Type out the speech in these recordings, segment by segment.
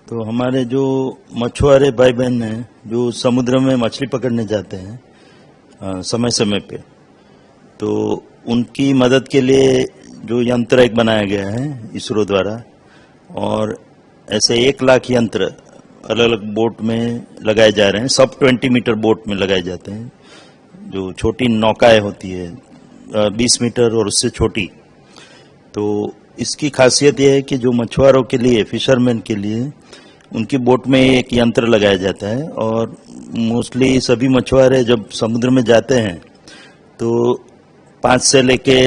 तो हमारे जो मछुआरे भाई बहन हैं जो समुद्र में मछली पकड़ने जाते हैं समय समय पे, तो उनकी मदद के लिए जो यंत्र एक बनाया गया है इसरो द्वारा, और ऐसे 1 लाख यंत्र अलग अलग बोट में लगाए जा रहे हैं। सब 20 मीटर बोट में लगाए जाते हैं। जो छोटी नौकाएं होती है 20 मीटर और उससे छोटी। तो इसकी खासियत यह है कि जो मछुआरों के लिए, फिशरमैन के लिए, उनकी बोट में एक यंत्र लगाया जाता है। और मोस्टली सभी मछुआरे जब समुद्र में जाते हैं तो 5 से लेके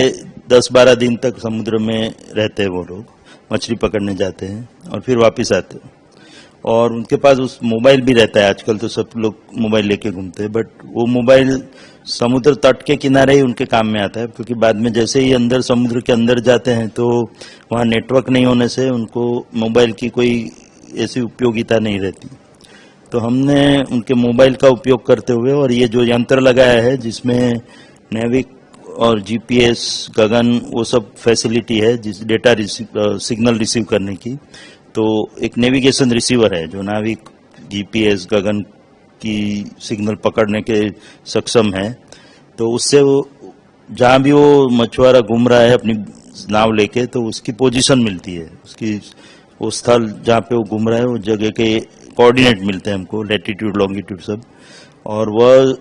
10-12 दिन तक समुद्र में रहते हैं। वो लोग मछली पकड़ने जाते हैं और फिर वापस आते हैं। और उनके पास उस मोबाइल भी रहता है। आजकल तो सब लोग मोबाइल लेके घूमते हैं, बट वो मोबाइल समुद्र तट के किनारे ही उनके काम में आता है, क्योंकि बाद में जैसे ही अंदर समुद्र के अंदर जाते हैं तो वहाँ नेटवर्क नहीं होने से उनको मोबाइल की कोई ऐसी उपयोगिता नहीं रहती। तो हमने उनके मोबाइल का उपयोग करते हुए और ये जो यंत्र लगाया है जिसमें नेविक और जीपीएस, गगन, वो सब फैसिलिटी है जिस डेटा सिग्नल रिसीव करने की। तो एक नेविगेशन रिसीवर है जो नाविक, जीपीएस, गगन की सिग्नल पकड़ने के सक्षम है। तो उससे वो जहाँ भी वो मछुआरा घूम रहा है अपनी नाव लेके, तो उसकी पोजीशन मिलती है, उसकी वो स्थल जहाँ पे वो घूम रहा है वो जगह के कोऑर्डिनेट मिलते हैं हमको, लैटिट्यूड, लॉन्गिट्यूड सब। और वह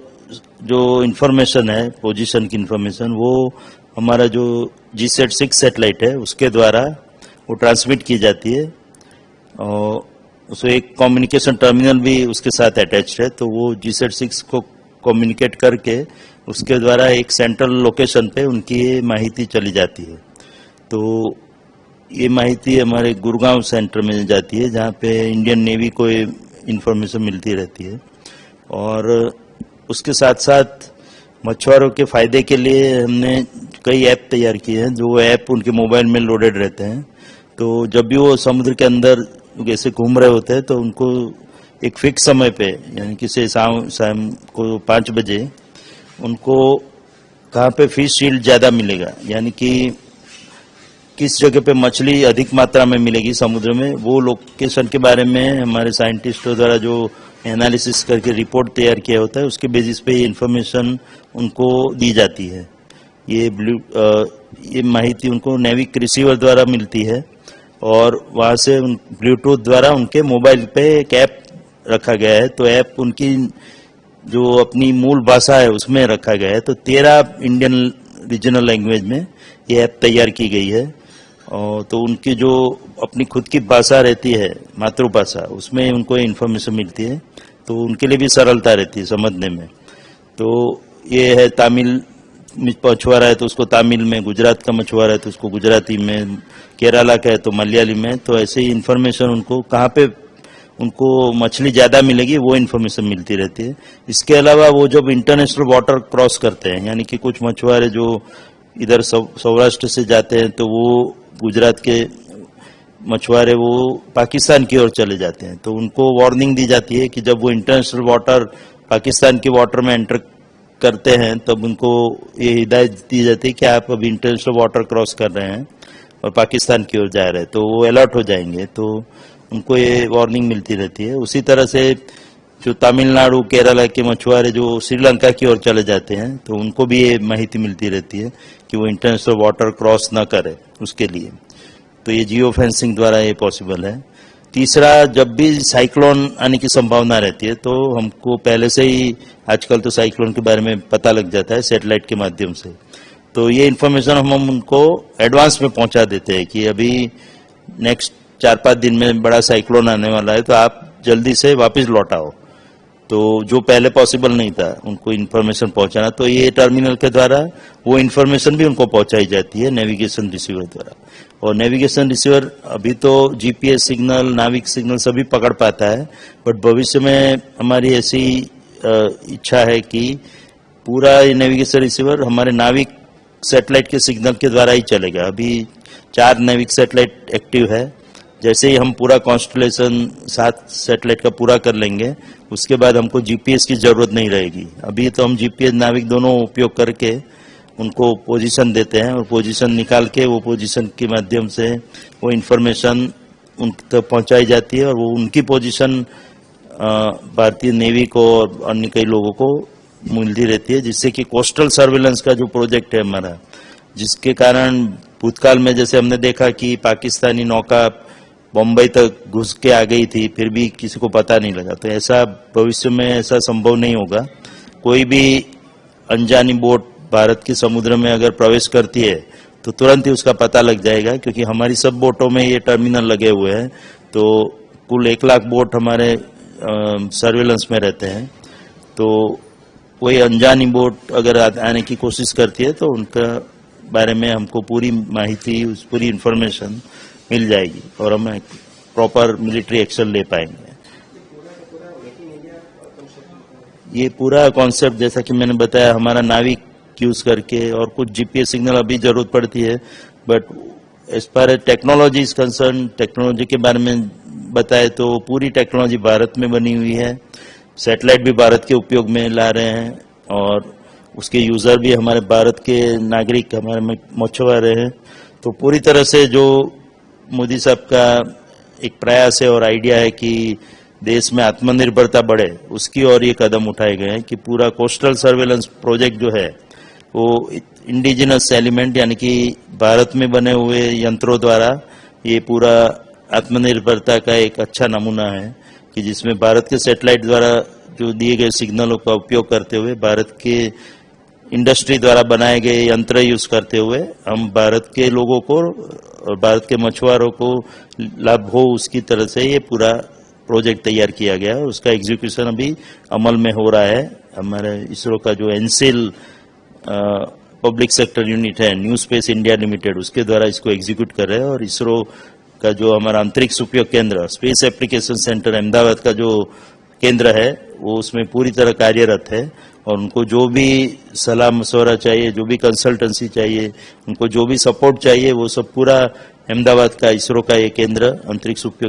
जो इन्फॉर्मेशन है, पोजीशन की इन्फॉर्मेशन, वो हमारा जो GSAT-6 सैटेलाइट है उसके द्वारा वो ट्रांसमिट की जाती है। और उसमें एक कम्युनिकेशन टर्मिनल भी उसके साथ अटैच्ड है। तो वो GSAT-6 को कम्युनिकेट करके उसके द्वारा एक सेंट्रल लोकेशन पे उनकी ये माहिती चली जाती है। तो ये माहिती हमारे गुड़गांव सेंटर में जाती है जहाँ पे इंडियन नेवी को इन्फॉर्मेशन मिलती रहती है। और उसके साथ साथ मछुआरों के फायदे के लिए हमने कई ऐप तैयार किए हैं, जो ऐप उनके मोबाइल में लोडेड रहते हैं। तो जब भी वो समुद्र के अंदर ऐसे घूम रहे होते हैं तो उनको एक फिक्स समय पे, यानी कि से शाम को 5 बजे उनको कहाँ पे फिश शील्ड ज़्यादा मिलेगा, यानी कि किस जगह पे मछली अधिक मात्रा में मिलेगी समुद्र में, वो लोकेशन के बारे में हमारे साइंटिस्टों द्वारा जो एनालिसिस करके रिपोर्ट तैयार किया होता है उसके बेसिस पे ये इन्फॉर्मेशन उनको दी जाती है। ये माहिती उनको नेविक रिसीवर द्वारा मिलती है और वहाँ से ब्लूटूथ द्वारा उनके मोबाइल पे एक ऐप रखा गया है। तो ऐप उनकी जो अपनी मूल भाषा है उसमें रखा गया है। तो 13 इंडियन रीजनल लैंग्वेज में ये ऐप तैयार की गई है। और तो उनकी जो अपनी खुद की भाषा रहती है, मातृभाषा, उसमें उनको इन्फॉर्मेशन मिलती है। तो उनके लिए भी सरलता रहती है समझने में। तो ये है तमिल मछुआरा है तो उसको तमिल में, गुजरात का मछुआरा है तो उसको गुजराती में, केरला का है तो मलयाली में। तो ऐसे ही इन्फॉर्मेशन उनको कहाँ पे उनको मछली ज़्यादा मिलेगी वो इन्फॉर्मेशन मिलती रहती है। इसके अलावा वो जब इंटरनेशनल वाटर क्रॉस करते हैं, यानी कि कुछ मछुआरे जो इधर सौराष्ट्र से जाते हैं तो वो गुजरात के मछुआरे वो पाकिस्तान की ओर चले जाते हैं, तो उनको वार्निंग दी जाती है कि जब वो इंटरनेशनल वाटर, पाकिस्तान के वाटर में एंटर करते हैं तब उनको ये हिदायत दी जाती है कि आप अभी इंटरनेशनल वाटर क्रॉस कर रहे हैं और पाकिस्तान की ओर जा रहे हैं, तो वो अलर्ट हो जाएंगे। तो उनको ये वार्निंग मिलती रहती है। उसी तरह से जो तमिलनाडु, केरला के मछुआरे जो श्रीलंका की ओर चले जाते हैं तो उनको भी ये माहिती मिलती रहती है कि वो इंटरनेशनल वाटर क्रॉस ना करे उसके लिए। तो ये जियो फेंसिंग द्वारा ये पॉसिबल है। तीसरा, जब भी साइक्लोन आने की संभावना रहती है तो हमको पहले से ही, आजकल तो साइक्लोन के बारे में पता लग जाता है सैटेलाइट के माध्यम से। तो ये इन्फॉर्मेशन हम उनको एडवांस में पहुंचा देते हैं कि अभी नेक्स्ट 4-5 दिन में बड़ा साइक्लोन आने वाला है, तो आप जल्दी से वापस लौट आओ। तो जो पहले पॉसिबल नहीं था उनको इन्फॉर्मेशन पहुंचाना, तो ये टर्मिनल के द्वारा वो इन्फॉर्मेशन भी उनको पहुंचाई जाती है नेविगेशन रिसीवर द्वारा। और नेविगेशन रिसीवर अभी तो जीपीएस सिग्नल, नाविक सिग्नल सभी पकड़ पाता है, बट भविष्य में हमारी ऐसी इच्छा है कि पूरा ये नेविगेशन रिसीवर हमारे नाविक सैटेलाइट के सिग्नल के द्वारा ही चलेगा। अभी 4 नाविक सैटेलाइट एक्टिव है। जैसे ही हम पूरा कॉन्स्टलेशन 7 सैटेलाइट का पूरा कर लेंगे उसके बाद हमको जीपीएस की जरूरत नहीं रहेगी। अभी तो हम जीपीएस, नाविक दोनों उपयोग करके उनको पोजीशन देते हैं और पोजीशन निकाल के वो पोजीशन के माध्यम से वो इन्फॉर्मेशन उन तक पहुंचाई जाती है और वो उनकी पोजीशन भारतीय नेवी को और अन्य कई लोगों को मिलती रहती है, जिससे कि कोस्टल सर्विलेंस का जो प्रोजेक्ट है हमारा, जिसके कारण भूतकाल में जैसे हमने देखा कि पाकिस्तानी नौका बम्बई तक घुस के आ गई थी, फिर भी किसी को पता नहीं लगा। तो ऐसा भविष्य में ऐसा संभव नहीं होगा। कोई भी अनजानी बोट भारत के समुद्र में अगर प्रवेश करती है तो तुरंत ही उसका पता लग जाएगा, क्योंकि हमारी सब बोटों में ये टर्मिनल लगे हुए हैं। तो कुल 1 लाख बोट हमारे सर्विलेंस में रहते हैं। तो कोई अनजानी बोट अगर आने की कोशिश करती है तो उनका बारे में हमको पूरी माहिती, पूरी इंफॉर्मेशन मिल जाएगी और हम प्रॉपर मिलिट्री एक्शन ले पाएंगे। ये पूरा कॉन्सेप्ट जैसा कि मैंने बताया, हमारा नाविक यूज करके, और कुछ जीपीएस सिग्नल अभी जरूरत पड़ती है, but as far as technology is concern, technology के बारे में बताए तो पूरी टेक्नोलॉजी भारत में बनी हुई है। सैटेलाइट भी भारत के उपयोग में ला रहे हैं और उसके यूजर भी हमारे भारत के नागरिक, हमारे मछुआरे हैं। तो पूरी तरह से जो मोदी साहब का एक प्रयास है और आइडिया है कि देश में आत्मनिर्भरता बढ़े, उसकी ओर ये कदम उठाए गए हैं कि पूरा कोस्टल सर्वेलेंस प्रोजेक्ट जो है वो इंडिजिनस एलिमेंट यानी कि भारत में बने हुए यंत्रों द्वारा ये पूरा आत्मनिर्भरता का एक अच्छा नमूना है, कि जिसमें भारत के सैटेलाइट द्वारा जो दिए गए सिग्नलों का उपयोग करते हुए, भारत के इंडस्ट्री द्वारा बनाए गए यंत्र यूज करते हुए हम भारत के लोगों को और भारत के मछुआरों को लाभ हो, उसकी तरह से ये पूरा प्रोजेक्ट तैयार किया गया है। उसका एग्जीक्यूशन अभी अमल में हो रहा है। हमारे इसरो का जो एनसेल पब्लिक सेक्टर यूनिट है, न्यू स्पेस इंडिया लिमिटेड, उसके द्वारा इसको एग्जीक्यूट कर रहे हैं। और इसरो का जो हमारा अंतरिक्ष उपयोग केंद्र, स्पेस एप्लीकेशन सेंटर अहमदाबाद का जो केंद्र है, वो उसमें पूरी तरह कार्यरत है। और उनको जो भी सलाह मशवरा चाहिए, जो भी कंसल्टेंसी चाहिए, उनको जो भी सपोर्ट चाहिए, वो सब पूरा अहमदाबाद का इसरो का ये केंद्र अंतरिक्ष उपयोग